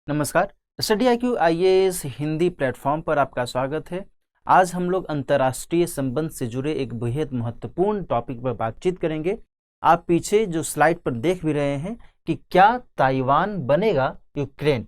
नमस्कार। Study IQ IAS Hindi platform पर आपका स्वागत है। आज हम लोग अंतर्राष्ट्रीय संबंध से जुड़े एक बेहद महत्वपूर्ण टॉपिक पर बातचीत करेंगे। आप पीछे जो स्लाइड पर देख भी रहे हैं कि क्या ताइवान बनेगा यूक्रेन।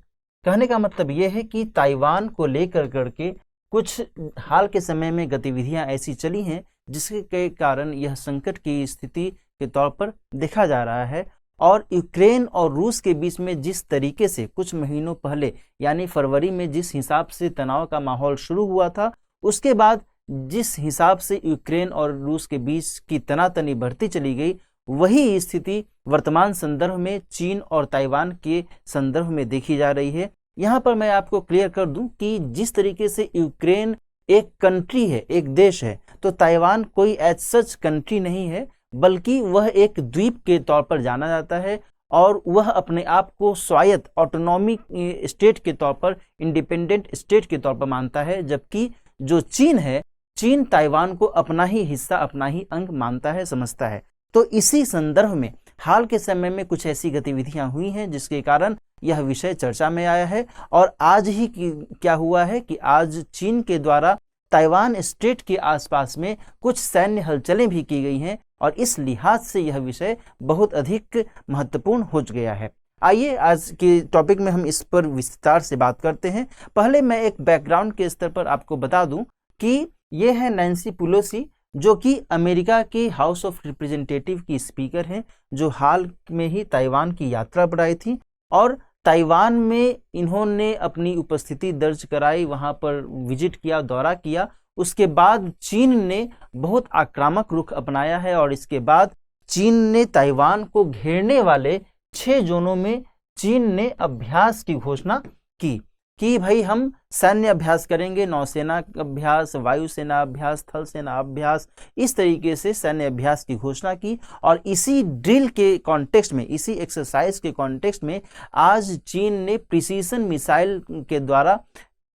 कहने का मतलब ये है कि ताइवान को लेकर करके कुछ हाल के समय में गतिविधियां ऐसी चली हैं जिसके कारण यह संकट की स्थिति के तौर पर देखा जा रहा है। और यूक्रेन और रूस के बीच में जिस तरीके से कुछ महीनों पहले यानी फरवरी में जिस हिसाब से तनाव का माहौल शुरू हुआ था, उसके बाद जिस हिसाब से यूक्रेन और रूस के बीच की तनातनी बढ़ती चली गई, वही स्थिति वर्तमान संदर्भ में चीन और ताइवान के संदर्भ में देखी जा रही है। यहाँ पर मैं आपको क्लियर कर दूं कि जिस तरीके से यूक्रेन एक कंट्री है, एक देश है, तो ताइवान कोई एज सच कंट्री नहीं है, बल्कि वह एक द्वीप के तौर पर जाना जाता है और वह अपने आप को स्वायत्त ऑटोनॉमिक स्टेट के तौर पर, इंडिपेंडेंट स्टेट के तौर पर मानता है। जबकि जो चीन है, चीन ताइवान को अपना ही हिस्सा, अपना ही अंग मानता है, समझता है। तो इसी संदर्भ में हाल के समय में कुछ ऐसी गतिविधियां हुई हैं जिसके कारण यह विषय चर्चा में आया है। और आज ही क्या हुआ है कि आज चीन के द्वारा ताइवान स्टेट के आसपास में कुछ सैन्य हलचलें भी की गई हैं और इस लिहाज से यह विषय बहुत अधिक महत्वपूर्ण हो गया है। आइए आज के टॉपिक में हम इस पर विस्तार से बात करते हैं। पहले मैं एक बैकग्राउंड के स्तर पर आपको बता दूं कि यह है नैन्सी पेलोसी, जो कि अमेरिका के हाउस ऑफ रिप्रेजेंटेटिव की स्पीकर हैं, जो हाल में ही ताइवान की यात्रा पर आई थी और ताइवान में इन्होंने अपनी उपस्थिति दर्ज कराई, वहां पर विजिट किया, दौरा किया। उसके बाद चीन ने बहुत आक्रामक रुख अपनाया है और इसके बाद चीन ने ताइवान को घेरने वाले 6 जोनों में चीन ने अभ्यास की घोषणा की कि भाई हम सैन्य अभ्यास करेंगे, नौसेना अभ्यास, वायुसेना अभ्यास, थल सेना अभ्यास, इस तरीके से सैन्य अभ्यास की घोषणा की। और इसी ड्रिल के कॉन्टेक्स्ट में, इसी एक्सरसाइज के कॉन्टेक्स्ट में आज चीन ने प्रिसीजन मिसाइल के द्वारा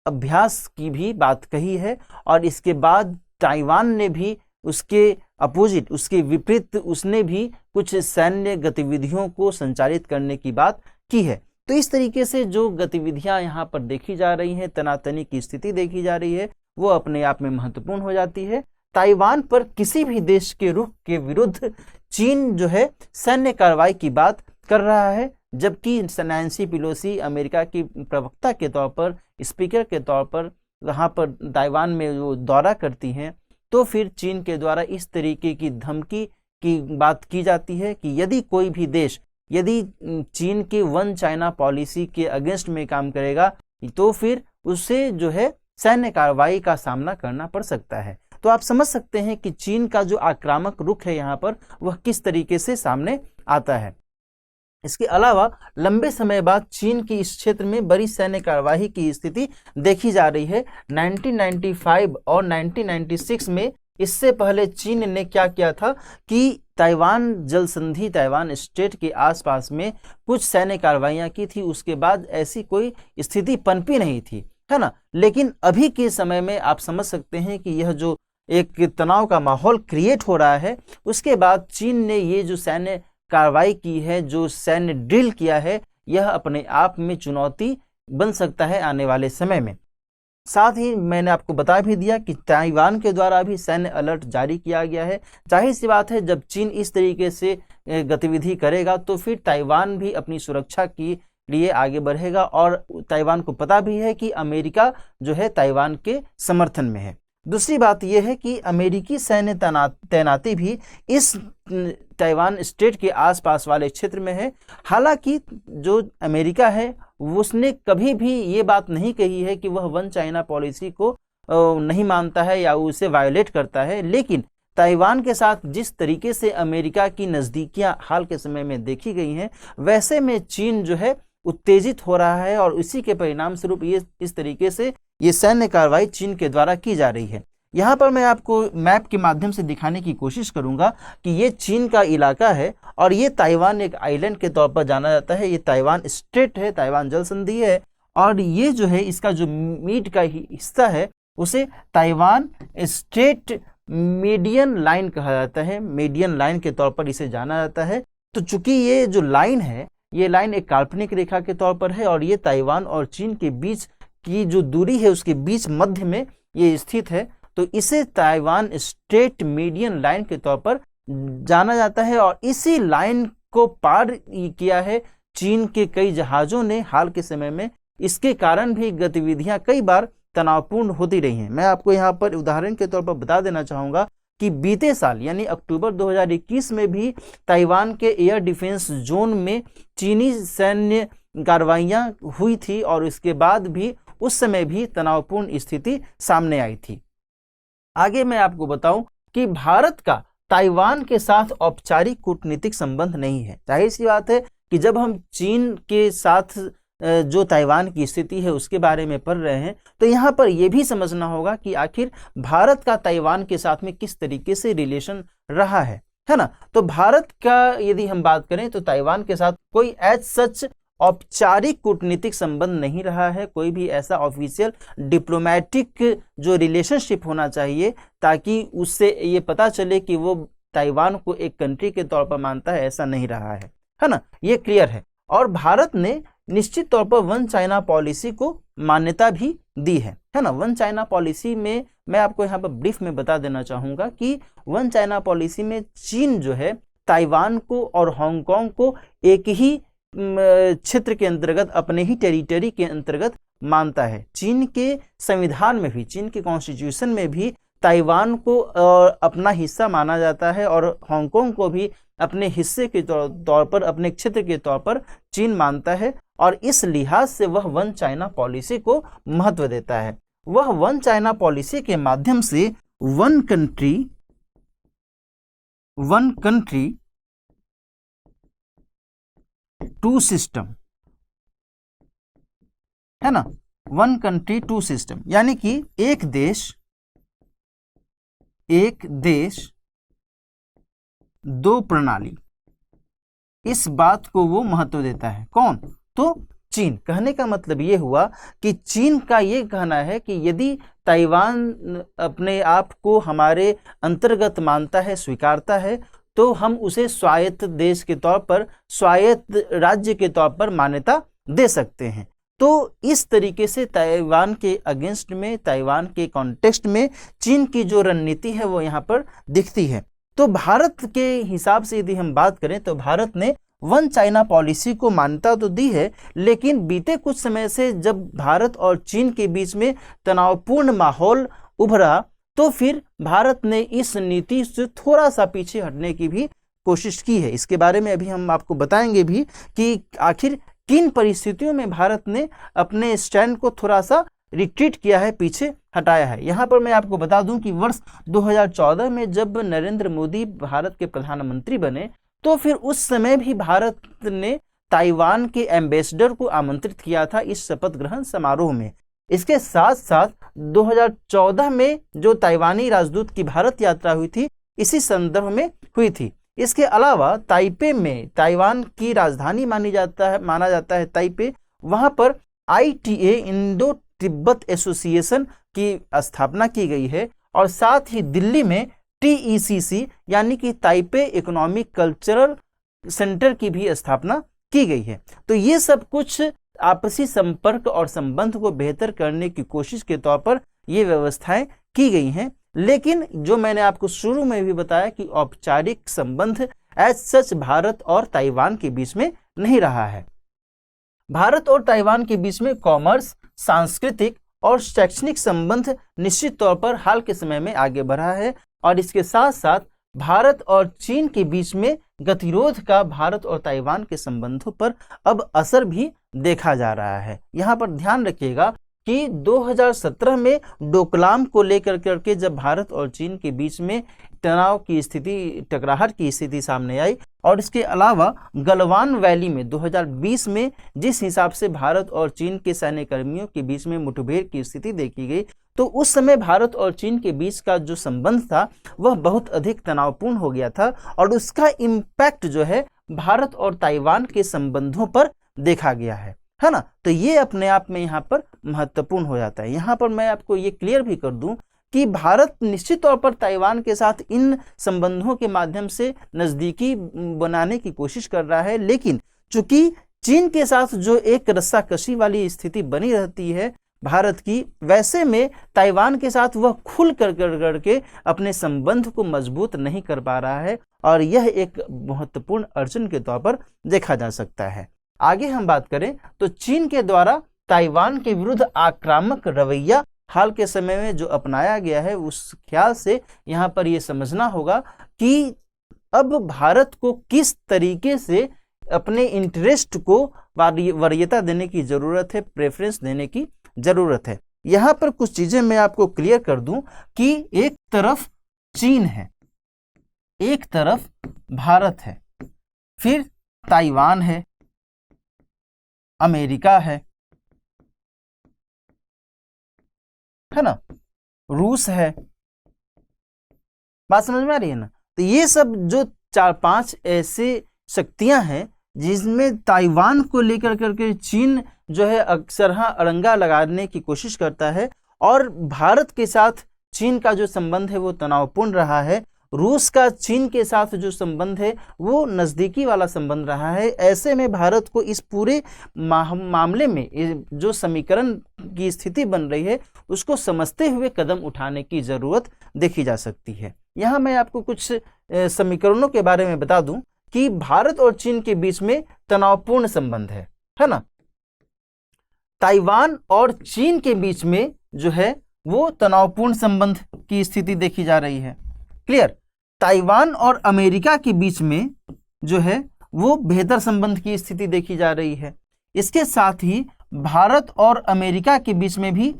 अभ्यास की भी बात कही है। और इसके बाद ताइवान ने भी उसके अपोजिट, उसके विपरीत, उसने भी कुछ सैन्य गतिविधियों को संचालित करने की बात की है। तो इस तरीके से जो गतिविधियां यहाँ पर देखी जा रही हैं, तनातनी की स्थिति देखी जा रही है, वो अपने आप में महत्वपूर्ण हो जाती है। ताइवान पर किसी भी देश के रुख के विरुद्ध चीन जो है सैन्य कार्रवाई की बात कर रहा है, जबकि नैन्सी पेलोसी अमेरिका की प्रवक्ता के तौर पर, स्पीकर के तौर पर वहाँ पर ताइवान में वो दौरा करती हैं, तो फिर चीन के द्वारा इस तरीके की धमकी की बात की जाती है कि यदि कोई भी देश यदि चीन की वन चाइना पॉलिसी के अगेंस्ट में काम करेगा तो फिर उसे जो है सैन्य कार्रवाई का सामना करना पड़ सकता है। तो आप समझ सकते हैं कि चीन का जो आक्रामक रुख है यहाँ पर, वह किस तरीके से सामने आता है। इसके अलावा लंबे समय बाद चीन की इस क्षेत्र में बड़ी सैन्य कार्यवाही की स्थिति देखी जा रही है। 1995 और 1996 में, इससे पहले चीन ने क्या किया था कि ताइवान जल संधि, ताइवान स्टेट के आसपास में कुछ सैन्य कार्रवाइयां की थी। उसके बाद ऐसी कोई स्थिति पनपी नहीं थी, है ना। लेकिन अभी के समय में आप समझ सकते हैं कि यह जो एक तनाव का माहौल क्रिएट हो रहा है, उसके बाद चीन ने ये जो सैन्य कार्रवाई की है, जो सैन्य ड्रिल किया है, यह अपने आप में चुनौती बन सकता है आने वाले समय में। साथ ही मैंने आपको बता भी दिया कि ताइवान के द्वारा भी सैन्य अलर्ट जारी किया गया है। जाहिर सी बात है, जब चीन इस तरीके से गतिविधि करेगा तो फिर ताइवान भी अपनी सुरक्षा के लिए आगे बढ़ेगा और ताइवान को पता भी है कि अमेरिका जो है ताइवान के समर्थन में है। दूसरी बात यह है कि अमेरिकी सैन्य तैनाती भी इस ताइवान स्टेट के आसपास वाले क्षेत्र में है। हालांकि जो अमेरिका है उसने कभी भी ये बात नहीं कही है कि वह वन चाइना पॉलिसी को नहीं मानता है या उसे वायोलेट करता है, लेकिन ताइवान के साथ जिस तरीके से अमेरिका की नज़दीकियां हाल के समय में देखी गई हैं, वैसे में चीन जो है उत्तेजित हो रहा है और इसी के परिणाम स्वरूप ये इस तरीके से ये सैन्य कार्रवाई चीन के द्वारा की जा रही है। यहाँ पर मैं आपको मैप के माध्यम से दिखाने की कोशिश करूंगा कि ये चीन का इलाका है और ये ताइवान एक आइलैंड के तौर पर जाना जाता है। ये ताइवान स्टेट है, ताइवान जल संधि है और ये जो है इसका जो मीड का हिस्सा है उसे ताइवान स्टेट मीडियन लाइन कहा जाता है। मीडियन लाइन के तौर पर इसे जाना जाता है। तो चूंकि ये जो लाइन है ये लाइन एक काल्पनिक रेखा के तौर पर है और ये ताइवान और चीन के बीच की जो दूरी है उसके बीच मध्य में ये स्थित है। तो इसे ताइवान स्ट्रेट मीडियन लाइन के तौर पर जाना जाता है और इसी लाइन को पार किया है चीन के कई जहाज़ों ने हाल के समय में। इसके कारण भी गतिविधियां कई बार तनावपूर्ण होती रही हैं। मैं आपको यहाँ पर उदाहरण के तौर पर बता देना चाहूँगा कि बीते साल यानी अक्टूबर 2021 में भी ताइवान के एयर डिफेंस जोन में चीनी सैन्य कार्रवाइयाँ हुई थी और इसके बाद भी उस समय भी तनावपूर्ण स्थिति सामने आई थी। आगे मैं आपको बताऊं कि भारत का ताइवान के साथ औपचारिक कूटनीतिक संबंध नहीं है। जाहिर सी बात है कि जब हम चीन के साथ जो ताइवान की स्थिति है उसके बारे में पढ़ रहे हैं तो यहाँ पर यह भी समझना होगा कि आखिर भारत का ताइवान के साथ में किस तरीके से रिलेशन रहा है ना। तो भारत का यदि हम बात करें तो ताइवान के साथ कोई एज सच औपचारिक कूटनीतिक संबंध नहीं रहा है, कोई भी ऐसा ऑफिशियल डिप्लोमेटिक जो रिलेशनशिप होना चाहिए ताकि उससे ये पता चले कि वो ताइवान को एक कंट्री के तौर पर मानता है, ऐसा नहीं रहा है ना, ये क्लियर है। और भारत ने निश्चित तौर पर वन चाइना पॉलिसी को मान्यता भी दी है ना। वन चाइना पॉलिसी में मैं आपको यहाँ पर ब्रीफ में बता देना चाहूँगा कि वन चाइना पॉलिसी में चीन जो है ताइवान को और हांगकांग को एक ही क्षेत्र के अंतर्गत, अपने ही टेरिटरी के अंतर्गत मानता है। चीन के संविधान में भी, चीन के कॉन्स्टिट्यूशन में भी ताइवान को अपना हिस्सा माना जाता है और हांगकांग को भी अपने हिस्से के तौर पर, अपने क्षेत्र के तौर पर चीन मानता है और इस लिहाज से वह वन चाइना पॉलिसी को महत्व देता है। वह वन चाइना पॉलिसी के माध्यम से वन कंट्री टू सिस्टम है ना, वन कंट्री टू सिस्टम, यानी कि एक देश दो प्रणाली, इस बात को वो महत्व देता है। कौन? तो चीन। कहने का मतलब ये हुआ कि चीन का ये कहना है कि यदि ताइवान अपने आप को हमारे अंतर्गत मानता है, स्वीकारता है, तो हम उसे स्वायत्त देश के तौर पर, स्वायत्त राज्य के तौर पर मान्यता दे सकते हैं। तो इस तरीके से ताइवान के अगेंस्ट में, ताइवान के कॉन्टेक्स्ट में चीन की जो रणनीति है वो यहाँ पर दिखती है। तो भारत के हिसाब से यदि हम बात करें तो भारत ने वन चाइना पॉलिसी को मान्यता तो दी है, लेकिन बीते कुछ समय से जब भारत और चीन के बीच में तनावपूर्ण माहौल उभरा तो फिर भारत ने इस नीति से थोड़ा सा पीछे हटने की भी कोशिश की है। इसके बारे में अभी हम आपको बताएंगे भी कि आखिर किन परिस्थितियों में भारत ने अपने स्टैंड को थोड़ा सा रिट्रीट किया है, पीछे हटाया है। यहाँ पर मैं आपको बता दूं कि वर्ष 2014 में जब नरेंद्र मोदी भारत के प्रधानमंत्री बने तो फिर उस समय भी भारत ने ताइवान के एम्बेसडर को आमंत्रित किया था इस शपथ ग्रहण समारोह में। इसके साथ साथ 2014 में जो ताइवानी राजदूत की भारत यात्रा हुई थी, इसी संदर्भ में हुई थी। इसके अलावा ताइपे में, ताइवान की राजधानी माना जाता है ताइपे, वहां पर ITA इंडो तिब्बत एसोसिएशन की स्थापना की गई है और साथ ही दिल्ली में TECC यानी कि ताइपे इकोनॉमिक कल्चरल सेंटर की भी स्थापना की गई है। तो ये सब कुछ आपसी संपर्क और संबंध को बेहतर करने की कोशिश के तौर पर ये व्यवस्थाएं की गई हैं। लेकिन जो मैंने आपको शुरू में भी बताया कि औपचारिक संबंध एज सच भारत और ताइवान के बीच में नहीं रहा है। भारत और ताइवान के बीच में कॉमर्स, सांस्कृतिक और शैक्षणिक संबंध निश्चित तौर पर हाल के समय में आगे बढ़ा है और इसके साथ साथ भारत और चीन के बीच में गतिरोध का भारत और ताइवान के संबंधों पर अब असर भी देखा जा रहा है। यहाँ पर ध्यान रखिएगा कि 2017 में डोकलाम को लेकर करके जब भारत और चीन के बीच में तनाव की स्थिति, टकराहट की स्थिति सामने आई और इसके अलावा गलवान वैली में 2020 में जिस हिसाब से भारत और चीन के सैन्य कर्मियों के बीच में मुठभेड़ की स्थिति देखी गई, तो उस समय भारत और चीन के बीच का जो संबंध था वह बहुत अधिक तनावपूर्ण हो गया था और उसका इम्पैक्ट जो है भारत और ताइवान के संबंधों पर देखा गया है ना। तो ये अपने आप में यहाँ पर महत्वपूर्ण हो जाता है। यहाँ पर मैं आपको ये क्लियर भी कर दूं कि भारत निश्चित तौर पर ताइवान के साथ इन संबंधों के माध्यम से नज़दीकी बनाने की कोशिश कर रहा है, लेकिन चूंकि चीन के साथ जो एक रस्साकशी वाली स्थिति बनी रहती है भारत की, वैसे में ताइवान के साथ वह खुल करके अपने संबंध को मजबूत नहीं कर पा रहा है, और यह एक महत्वपूर्ण अड़चन के तौर पर देखा जा सकता है। आगे हम बात करें तो चीन के द्वारा ताइवान के विरुद्ध आक्रामक रवैया हाल के समय में जो अपनाया गया है, उस ख्याल से यहाँ पर यह समझना होगा कि अब भारत को किस तरीके से अपने इंटरेस्ट को वरीयता देने की जरूरत है, प्रेफरेंस देने की जरूरत है। यहाँ पर कुछ चीजें मैं आपको क्लियर कर दूं कि एक तरफ चीन है, एक तरफ भारत है, फिर ताइवान है, अमेरिका है ना, रूस है। बात समझ में आ रही है ना? तो ये सब जो 4-5 ऐसे शक्तियां हैं जिसमें ताइवान को लेकर करके चीन जो है अक्सर अड़ंगा लगाने की कोशिश करता है, और भारत के साथ चीन का जो संबंध है वो तनावपूर्ण रहा है। रूस का चीन के साथ जो संबंध है वो नज़दीकी वाला संबंध रहा है। ऐसे में भारत को इस पूरे मामले में जो समीकरण की स्थिति बन रही है उसको समझते हुए कदम उठाने की ज़रूरत देखी जा सकती है। यहाँ मैं आपको कुछ समीकरणों के बारे में बता दूं कि भारत और चीन के बीच में तनावपूर्ण संबंध है ना। ताइवान और चीन के बीच में जो है वो तनावपूर्ण संबंध की स्थिति देखी जा रही है। क्लियर? ताइवान और अमेरिका के बीच में जो है वो बेहतर संबंध की स्थिति देखी जा रही है। इसके साथ ही भारत और अमेरिका के बीच में भी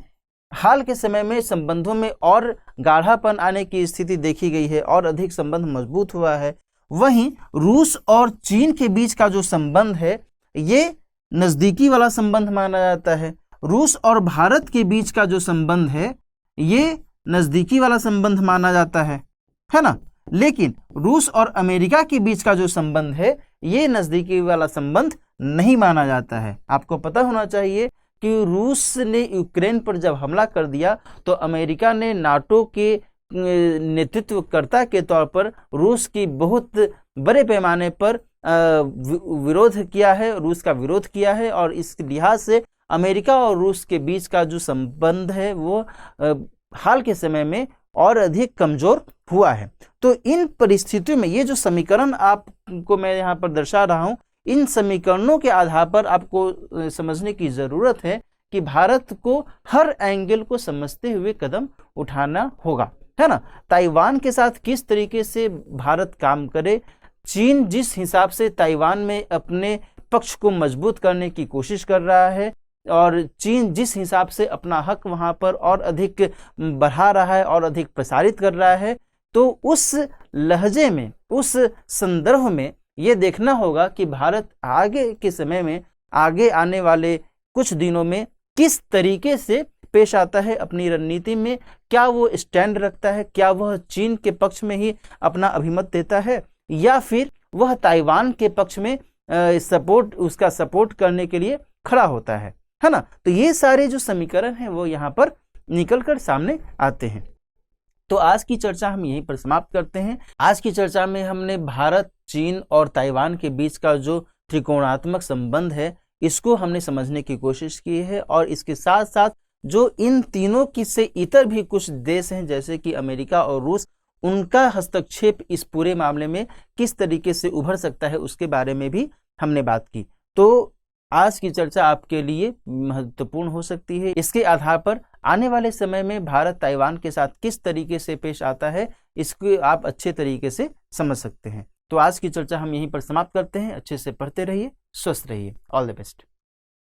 हाल के समय में संबंधों में और गाढ़ापन आने की स्थिति देखी गई है और अधिक संबंध मजबूत हुआ है। वहीं रूस और चीन के बीच का जो संबंध है ये नज़दीकी वाला संबंध माना जाता है। रूस और भारत के बीच का जो संबंध है ये नज़दीकी वाला संबंध माना जाता है ना। लेकिन रूस और अमेरिका के बीच का जो संबंध है ये नज़दीकी वाला संबंध नहीं माना जाता है। आपको पता होना चाहिए कि रूस ने यूक्रेन पर जब हमला कर दिया तो अमेरिका ने नाटो के नेतृत्वकर्ता के तौर पर रूस की बहुत बड़े पैमाने पर विरोध किया है, रूस का विरोध किया है, और इस लिहाज से अमेरिका और रूस के बीच का जो संबंध है वो हाल के समय में और अधिक कमजोर हुआ है। तो इन परिस्थितियों में ये जो समीकरण आपको मैं यहाँ पर दर्शा रहा हूँ, इन समीकरणों के आधार पर आपको समझने की जरूरत है कि भारत को हर एंगल को समझते हुए कदम उठाना होगा, है ना। ताइवान के साथ किस तरीके से भारत काम करे, चीन जिस हिसाब से ताइवान में अपने पक्ष को मजबूत करने की कोशिश कर रहा है और चीन जिस हिसाब से अपना हक वहां पर और अधिक बढ़ा रहा है और अधिक प्रसारित कर रहा है, तो उस लहजे में, उस संदर्भ में ये देखना होगा कि भारत आगे के समय में, आगे आने वाले कुछ दिनों में किस तरीके से पेश आता है अपनी रणनीति में। क्या वो स्टैंड रखता है, क्या वह चीन के पक्ष में ही अपना अभिमत देता है, या फिर वह ताइवान के पक्ष में उसका सपोर्ट करने के लिए खड़ा होता है ना। तो ये सारे जो समीकरण हैं वो यहाँ पर निकल कर सामने आते हैं। तो आज की चर्चा हम यहीं पर समाप्त करते हैं। आज की चर्चा में हमने भारत, चीन और ताइवान के बीच का जो त्रिकोणात्मक संबंध है इसको हमने समझने की कोशिश की है, और इसके साथ साथ जो इन तीनों की से इतर भी कुछ देश हैं जैसे कि अमेरिका और रूस, उनका हस्तक्षेप इस पूरे मामले में किस तरीके से उभर सकता है उसके बारे में भी हमने बात की। तो आज की चर्चा आपके लिए महत्वपूर्ण हो सकती है। इसके आधार पर आने वाले समय में भारत ताइवान के साथ किस तरीके से पेश आता है इसको आप अच्छे तरीके से समझ सकते हैं। तो आज की चर्चा हम यहीं पर समाप्त करते हैं। अच्छे से पढ़ते रहिए, स्वस्थ रहिए। All the best.